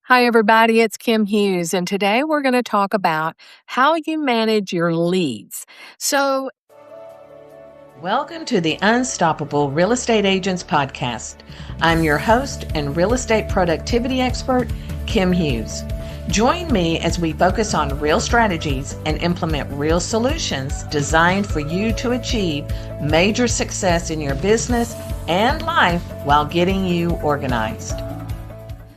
Hi, everybody. It's Kim Hughes, and today we're going to talk about how you manage your leads. So, Welcome to the Unstoppable Real Estate Agents Podcast. I'm your host and real estate productivity expert, Kim Hughes. Join me as we focus on real strategies and implement real solutions designed for you to achieve major success in your business and life while getting you organized.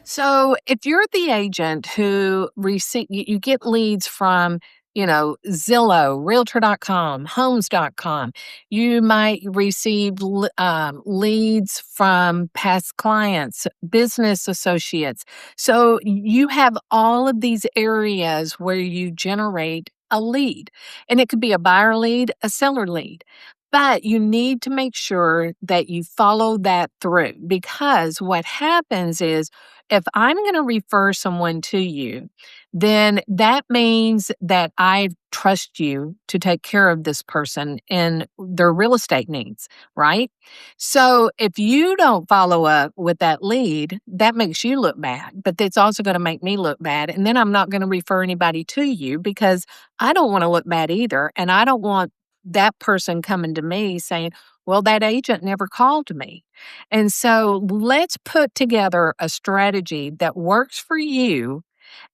So, if you're the agent who you get leads from, Zillow, Realtor.com, Homes.com, you might receive leads from past clients, business associates. So, you have all of these areas where you generate a lead, and it could be a buyer lead, a seller lead. But you need to make sure that you follow that through, because what happens is if I'm going to refer someone to you, then that means that I trust you to take care of this person and their real estate needs, right? So if you don't follow up with that lead, that makes you look bad, but it's also going to make me look bad. And then I'm not going to refer anybody to you because I don't want to look bad either. And I don't want that person coming to me saying, well, that agent never called me. And so let's put together a strategy that works for you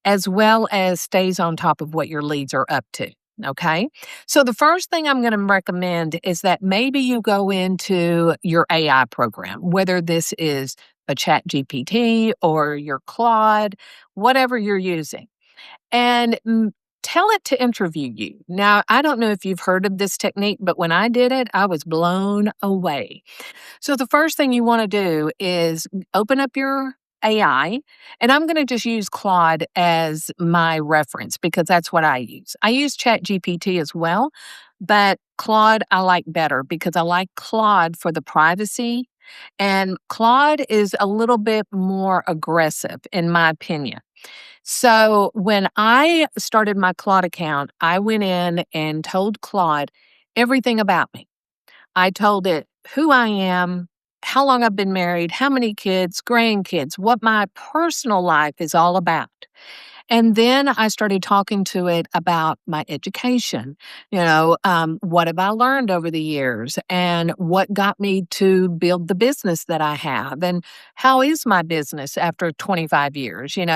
as well as stays on top of what your leads are up to. Okay. So the first thing I'm going to recommend is that maybe you go into your AI program, whether this is a ChatGPT or your Claude, whatever you're using, and tell it to interview you. Now, I don't know if you've heard of this technique, but when I did it, I was blown away. So the first thing you want to do is open up your AI, and I'm going to just use Claude as my reference because that's what I use. I use ChatGPT as well, but Claude I like better because I like Claude for the privacy, and Claude is a little bit more aggressive, in my opinion. So when I started my Claude account, I went in and told Claude everything about me. I told it who I am, how long I've been married, how many kids, grandkids, what my personal life is all about. And then I started talking to it about my education. What have I learned over the years and what got me to build the business that I have? And how is my business after 25 years? And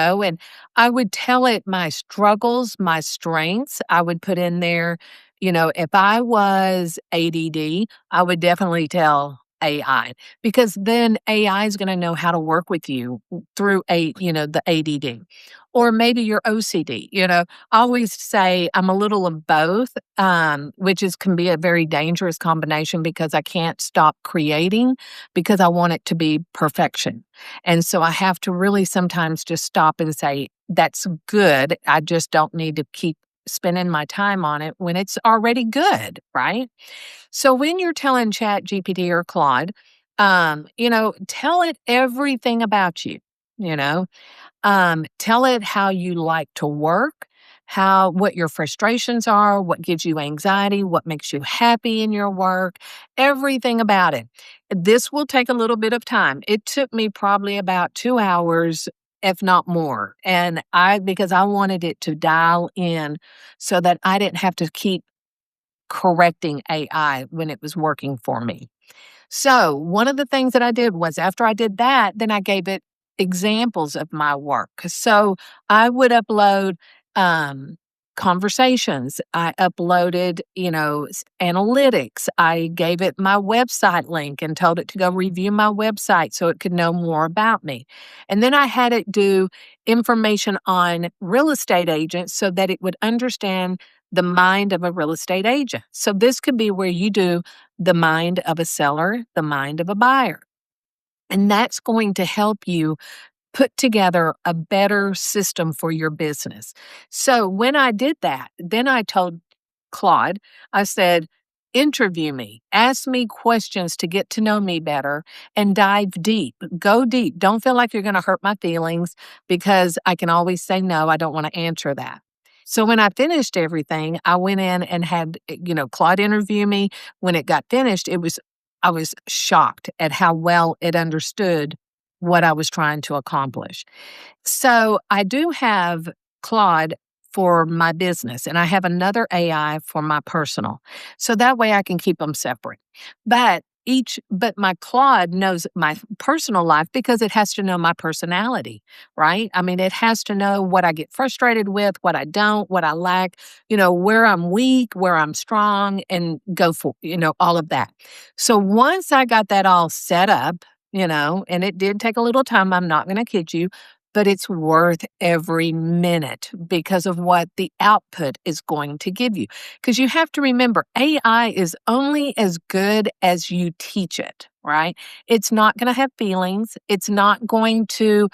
I would tell it my struggles, my strengths. I would put in there, if I was ADD, I would definitely tell AI because then AI is going to know how to work with you through the ADD. Or maybe you're OCD. I always say I'm a little of both, can be a very dangerous combination because I can't stop creating because I want it to be perfection. And so I have to really sometimes just stop and say, that's good. I just don't need to keep spending my time on it when it's already good, right? So when you're telling Chat GPT or Claude, tell it everything about you, you know, tell it how you like to work, what your frustrations are, what gives you anxiety, what makes you happy in your work, everything about it. This will take a little bit of time. It took me probably about 2 hours, if not more. And because I wanted it to dial in so that I didn't have to keep correcting AI when it was working for me. So one of the things that I did was after I did that, then I gave it examples of my work. So I would upload conversations. I uploaded, analytics. I gave it my website link and told it to go review my website so it could know more about me. And then I had it do information on real estate agents so that it would understand the mind of a real estate agent. So this could be where you do the mind of a seller, the mind of a buyer. And that's going to help you put together a better system for your business. So when I did that, then I told Claude, I said, interview me, ask me questions to get to know me better and dive deep. Go deep. Don't feel like you're going to hurt my feelings because I can always say no, I don't want to answer that. So when I finished everything, I went in and had, Claude interview me. When it got finished, I was shocked at how well it understood what I was trying to accomplish. So I do have Claude for my business, and I have another AI for my personal. So that way I can keep them separate. But my Claude knows my personal life because it has to know my personality, right? I mean, it has to know what I get frustrated with, what I don't, what I lack, where I'm weak, where I'm strong, and go for, all of that. So once I got that all set up, and it did take a little time, I'm not going to kid you, but it's worth every minute because of what the output is going to give you. Because you have to remember, AI is only as good as you teach it, right? It's not going to have feelings. It's not going to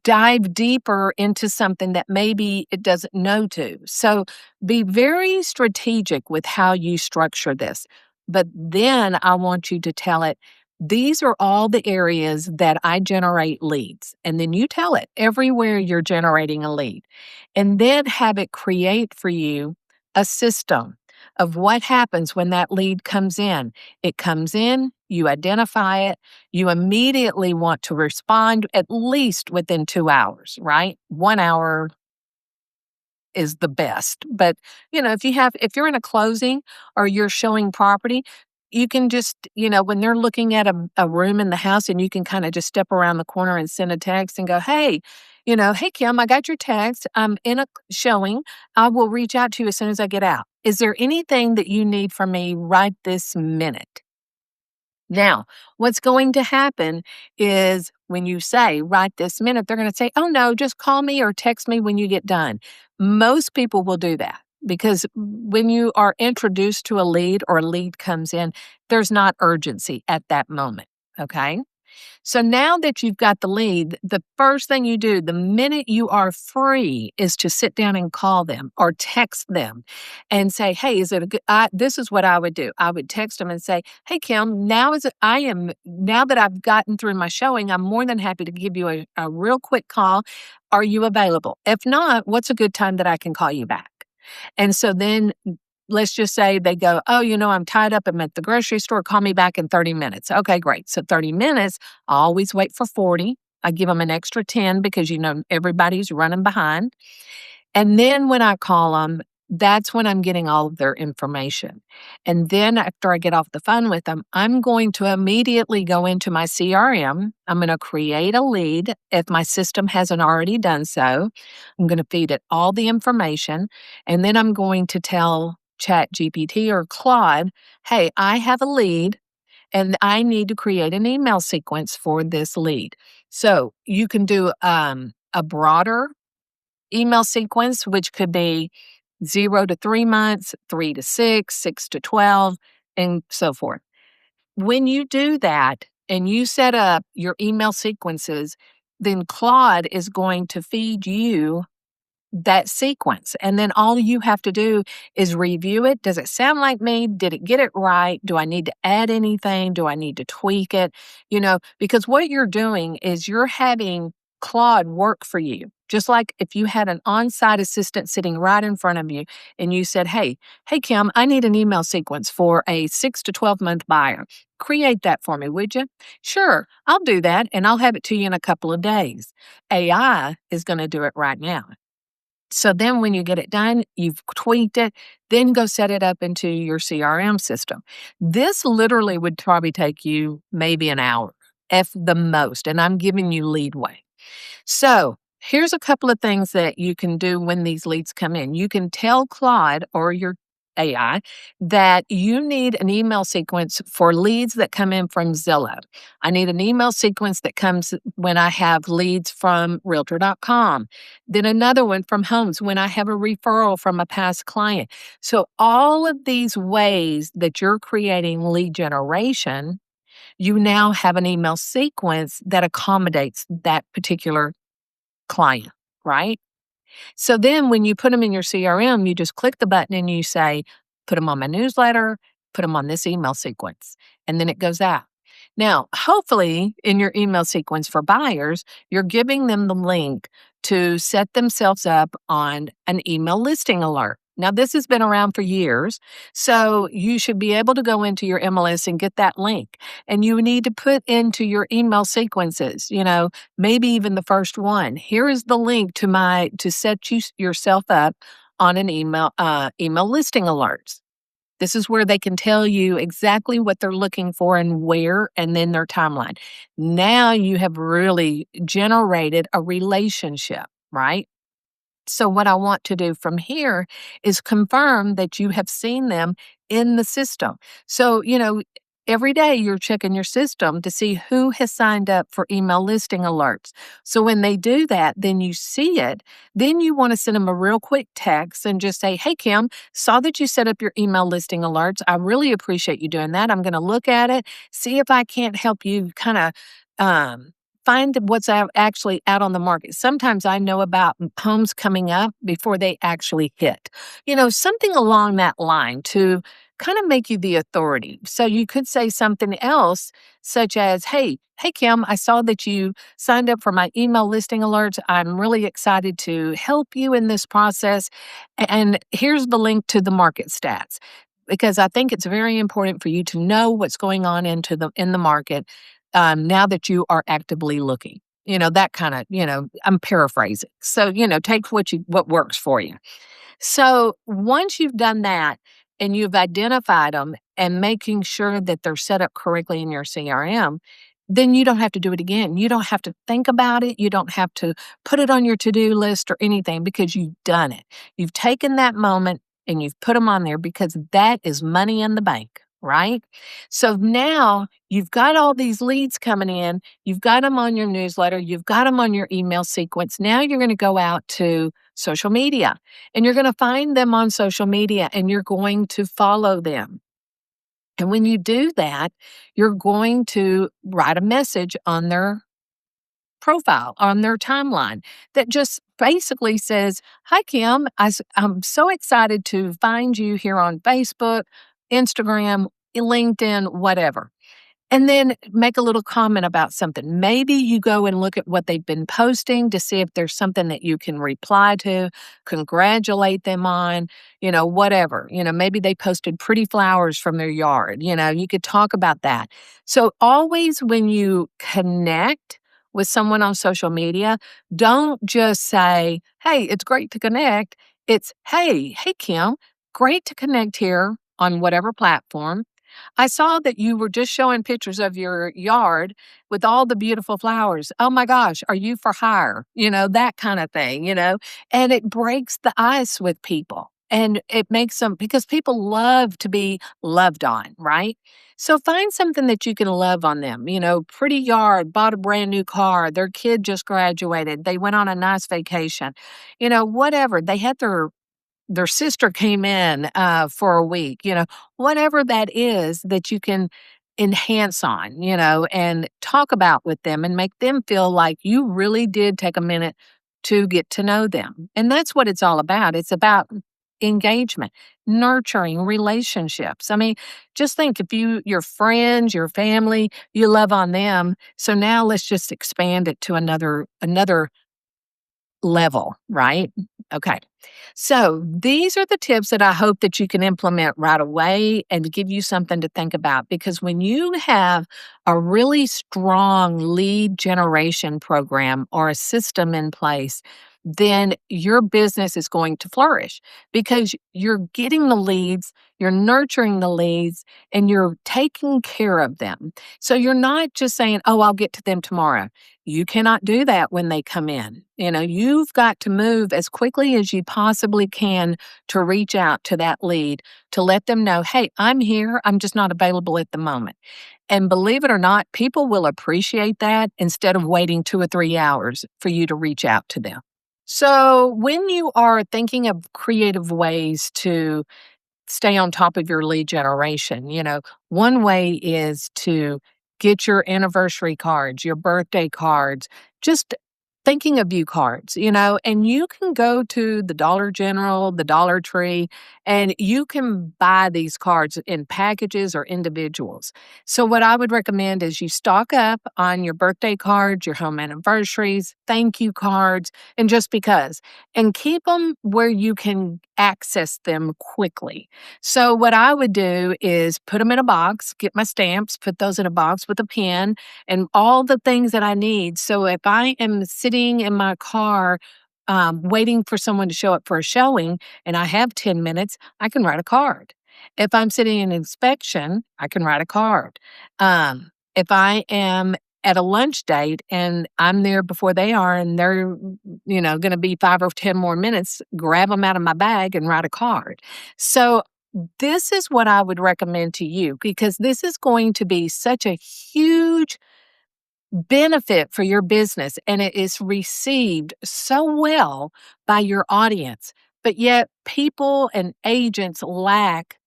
dive deeper into something that maybe it doesn't know to. So be very strategic with how you structure this. But then I want you to tell it, these are all the areas that I generate leads. And then you tell it everywhere you're generating a lead. And then have it create for you a system of what happens when that lead comes in. It comes in, you identify it, you immediately want to respond at least within 2 hours, right? 1 hour is the best. But, if you're in a closing or you're showing property, you can just, when they're looking at a room in the house and you can kind of just step around the corner and send a text and go, hey, hey, Kim, I got your text. I'm in a showing. I will reach out to you as soon as I get out. Is there anything that you need from me right this minute? Now, what's going to happen is when you say right this minute, they're going to say, oh no, just call me or text me when you get done. Most people will do that because when you are introduced to a lead or a lead comes in, there's not urgency at that moment. Okay. So now that you've got the lead, the first thing you do the minute you are free is to sit down and call them or text them and say, hey, is it a good, this is what I would do. I would text them and say, hey, Kim, now that I've gotten through my showing, I'm more than happy to give you a real quick call. Are you available? If not, what's a good time that I can call you back? And so then let's just say they go, oh, I'm tied up. I'm at the grocery store. Call me back in 30 minutes. Okay, great. So 30 minutes, I always wait for 40. I give them an extra 10 because, everybody's running behind. And then when I call them, that's when I'm getting all of their information. And then after I get off the phone with them, I'm going to immediately go into my CRM. I'm going to create a lead if my system hasn't already done so. I'm going to feed it all the information. And then I'm going to tell ChatGPT or Claude, hey, I have a lead and I need to create an email sequence for this lead. So you can do a broader email sequence, which could be 0 to 3 months, 3 to 6, 6 to 12, and so forth. When you do that and you set up your email sequences, then Claude is going to feed you that sequence. And then all you have to do is review it. Does it sound like me? Did it get it right? Do I need to add anything? Do I need to tweak it? Because what you're doing is you're having Claude work for you. Just like if you had an on-site assistant sitting right in front of you and you said, hey, Kim, I need an email sequence for a 6 to 12 month buyer. Create that for me, would you? Sure, I'll do that and I'll have it to you in a couple of days. AI is going to do it right now. So then when you get it done, you've tweaked it, then go set it up into your CRM system. This literally would probably take you maybe an hour, if the most, and I'm giving you leadway. So here's a couple of things that you can do when these leads come in. You can tell Claude or your AI that you need an email sequence for leads that come in from Zillow. I need an email sequence that comes when I have leads from realtor.com. Then another one from homes when I have a referral from a past client. So all of these ways that you're creating lead generation, you now have an email sequence that accommodates that particular client, right? So then when you put them in your CRM, you just click the button and you say, put them on my newsletter, put them on this email sequence, and then it goes out. Now, hopefully in your email sequence for buyers, you're giving them the link to set themselves up on an email listing alert. Now, this has been around for years, so you should be able to go into your MLS and get that link. And you need to put into your email sequences, maybe even the first one. Here is the link to set yourself up on an email listing alerts. This is where they can tell you exactly what they're looking for and where, and then their timeline. Now you have really generated a relationship, right? So, what I want to do from here is confirm that you have seen them in the system. So, every day you're checking your system to see who has signed up for email listing alerts. So, when they do that, then you see it. Then you want to send them a real quick text and just say, "Hey, Kim, saw that you set up your email listing alerts. I really appreciate you doing that. I'm going to look at it, see if I can't help you kind of." Find what's actually out on the market. Sometimes I know about homes coming up before they actually hit. Something along that line to kind of make you the authority. So you could say something else, such as, hey, Kim, I saw that you signed up for my email listing alerts. I'm really excited to help you in this process. And here's the link to the market stats, because I think it's very important for you to know what's going on in the market now that you are actively looking. That kind of, I'm paraphrasing. So, take what works for you. So once you've done that and you've identified them and making sure that they're set up correctly in your CRM, then you don't have to do it again. You don't have to think about it. You don't have to put it on your to-do list or anything, because you've done it. You've taken that moment and you've put them on there, because that is money in the bank, right? So now you've got all these leads coming in. You've got them on your newsletter. You've got them on your email sequence. Now you're going to go out to social media, and you're going to find them on social media, and you're going to follow them. And when you do that, you're going to write a message on their profile, on their timeline, that just basically says, "Hi, Kim, I'm so excited to find you here on Facebook, Instagram, LinkedIn, whatever." And then make a little comment about something. Maybe you go and look at what they've been posting to see if there's something that you can reply to, congratulate them on, whatever. Maybe they posted pretty flowers from their yard. You could talk about that. So always when you connect with someone on social media, don't just say, "Hey, it's great to connect." It's, hey, Kim, great to connect here on whatever platform. I saw that you were just showing pictures of your yard with all the beautiful flowers. Oh my gosh, are you for hire? That kind of thing, and it breaks the ice with people. And it makes them, because people love to be loved on, right? So find something that you can love on them. Pretty yard, bought a brand new car, their kid just graduated, they went on a nice vacation, whatever. They had their sister came in for a week, whatever that is that you can enhance on, and talk about with them and make them feel like you really did take a minute to get to know them. And that's what it's all about. It's about engagement, nurturing relationships. I mean, just think, if your friends, your family, you love on them. So now let's just expand it to another level, right? Okay. So these are the tips that I hope that you can implement right away and give you something to think about, because when you have a really strong lead generation program or a system in place, then your business is going to flourish, because you're getting the leads, you're nurturing the leads, and you're taking care of them. So you're not just saying, "Oh, I'll get to them tomorrow." You cannot do that when they come in. You've got to move as quickly as you possibly can to reach out to that lead, to let them know, "Hey, I'm here. I'm just not available at the moment." And believe it or not, people will appreciate that, instead of waiting 2 or 3 hours for you to reach out to them. So when you are thinking of creative ways to stay on top of your lead generation, one way is to get your anniversary cards, your birthday cards, just thinking of you cards, and you can go to the Dollar General, the Dollar Tree, and you can buy these cards in packages or individuals. So what I would recommend is you stock up on your birthday cards, your home anniversaries, thank you cards, and just because, and keep them where you can access them quickly. So what I would do is put them in a box, get my stamps, put those in a box with a pen and all the things that I need. So if I am sitting in my car waiting for someone to show up for a showing and I have 10 minutes, I can write a card. If I'm sitting in inspection, I can write a card. If I am at a lunch date and I'm there before they are and they're, going to be 5 or 10 more minutes, grab them out of my bag and write a card. So this is what I would recommend to you because this is going to be such a huge benefit for your business and it is received so well by your audience. But yet people and agents lack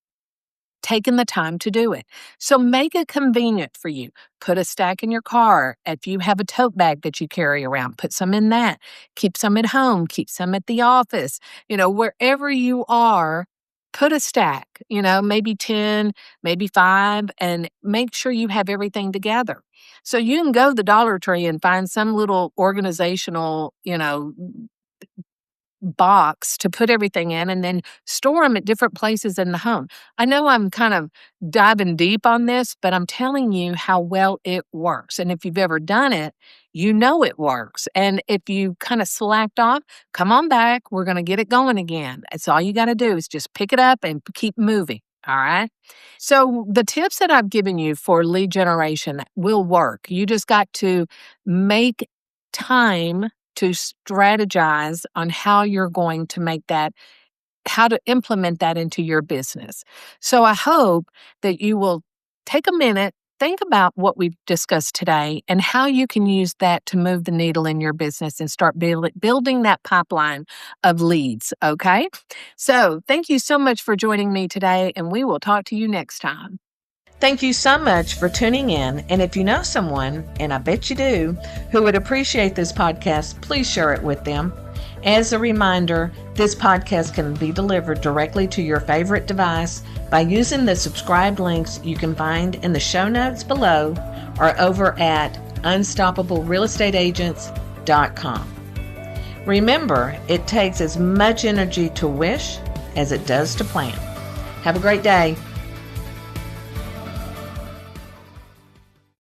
taking the time to do it. So make it convenient for you. Put a stack in your car. If you have a tote bag that you carry around, put some in that. Keep some at home. Keep some at the office. Wherever you are, put a stack, maybe 10, maybe 5, and make sure you have everything together. So you can go to the Dollar Tree and find some little organizational, box to put everything in and then store them at different places in the home. I know I'm kind of diving deep on this, but I'm telling you how well it works. And if you've ever done it, you know it works. And if you kind of slacked off, come on back. We're going to get it going again. That's all you got to do is just pick it up and keep moving. All right. So the tips that I've given you for lead generation will work. You just got to make time to strategize on how you're going to make that, how to implement that into your business. So I hope that you will take a minute, think about what we've discussed today and how you can use that to move the needle in your business and start building that pipeline of leads. Okay. So thank you so much for joining me today, and we will talk to you next time. Thank you so much for tuning in. And if you know someone, and I bet you do, who would appreciate this podcast, please share it with them. As a reminder, this podcast can be delivered directly to your favorite device by using the subscribed links you can find in the show notes below or over at unstoppablerealestateagents.com. Remember, it takes as much energy to wish as it does to plan. Have a great day.